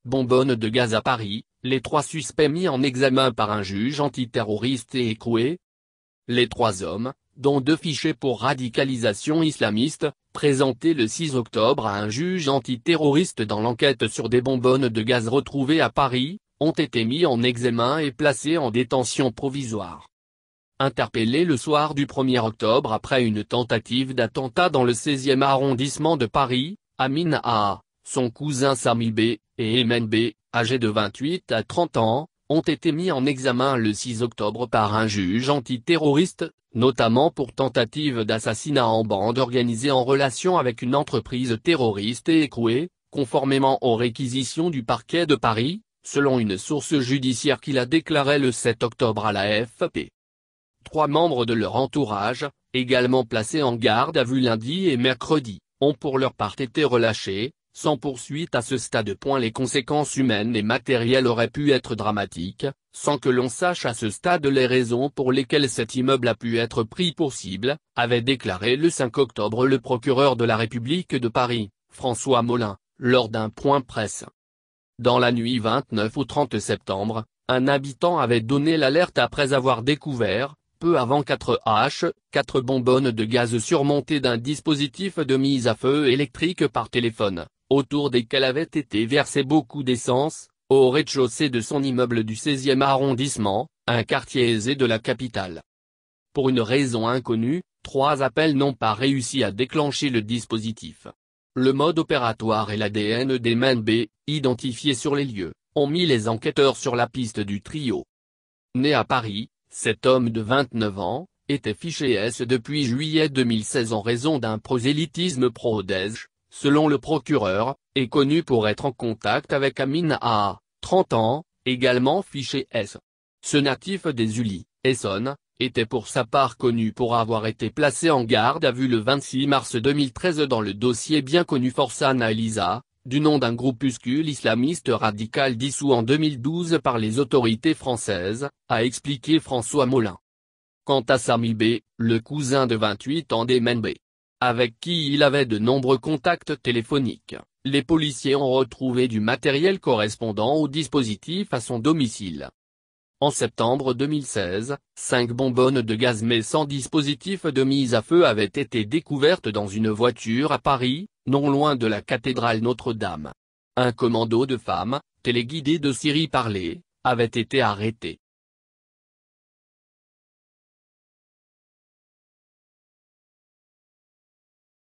bonbonne de gaz à Paris, les 3 suspects mis en examen par un juge antiterroriste et écroués. Les 3 hommes, dont 2 fichés pour radicalisation islamiste, présentés le 6 octobre à un juge antiterroriste dans l'enquête sur des bonbonnes de gaz retrouvées à Paris, ont été mis en examen et placés en détention provisoire. Interpellé le soir du 1er octobre après une tentative d'attentat dans le 16e arrondissement de Paris, Amin A., son cousin Sami B. et Emen B., âgés de 28 à 30 ans, ont été mis en examen le 6 octobre par un juge antiterroriste, notamment pour tentative d'assassinat en bande organisée en relation avec une entreprise terroriste et écrouée, conformément aux réquisitions du parquet de Paris, selon une source judiciaire qui l'a déclaré le 7 octobre à la AFP. 3 membres de leur entourage, également placés en garde à vue lundi et mercredi, ont pour leur part été relâchés, sans poursuite à ce stade. Les conséquences humaines et matérielles auraient pu être dramatiques, sans que l'on sache à ce stade les raisons pour lesquelles cet immeuble a pu être pris pour cible, avait déclaré le 5 octobre le procureur de la République de Paris, François Molin, lors d'un point presse. Dans la nuit 29 au 30 septembre, un habitant avait donné l'alerte après avoir découvert, peu avant 4 bonbonnes de gaz surmontées d'un dispositif de mise à feu électrique par téléphone, autour desquelles avait été versé beaucoup d'essence, au rez-de-chaussée de son immeuble du 16e arrondissement, un quartier aisé de la capitale. Pour une raison inconnue, 3 appels n'ont pas réussi à déclencher le dispositif. Le mode opératoire et l'ADN d'Emen B., identifiés sur les lieux, ont mis les enquêteurs sur la piste du trio. Né à Paris, cet homme de 29 ans, était fiché S depuis juillet 2016 en raison d'un prosélytisme pro-Daesh, selon le procureur, et connu pour être en contact avec Amin A., 30 ans, également fiché S. Ce natif des Ulis, Essonne, était pour sa part connu pour avoir été placé en garde à vue le 26 mars 2013 dans le dossier bien connu Forsana Elisa, du nom d'un groupuscule islamiste radical dissous en 2012 par les autorités françaises, a expliqué François Molin. Quant à Sami B., le cousin de 28 ans d'Emen B., avec qui il avait de nombreux contacts téléphoniques, les policiers ont retrouvé du matériel correspondant au dispositif à son domicile. En septembre 2016, 5 bonbonnes de gaz mais sans dispositif de mise à feu avaient été découvertes dans une voiture à Paris, non loin de la cathédrale Notre-Dame. Un commando de femmes, téléguidé de Syrie Parler, avait été arrêté.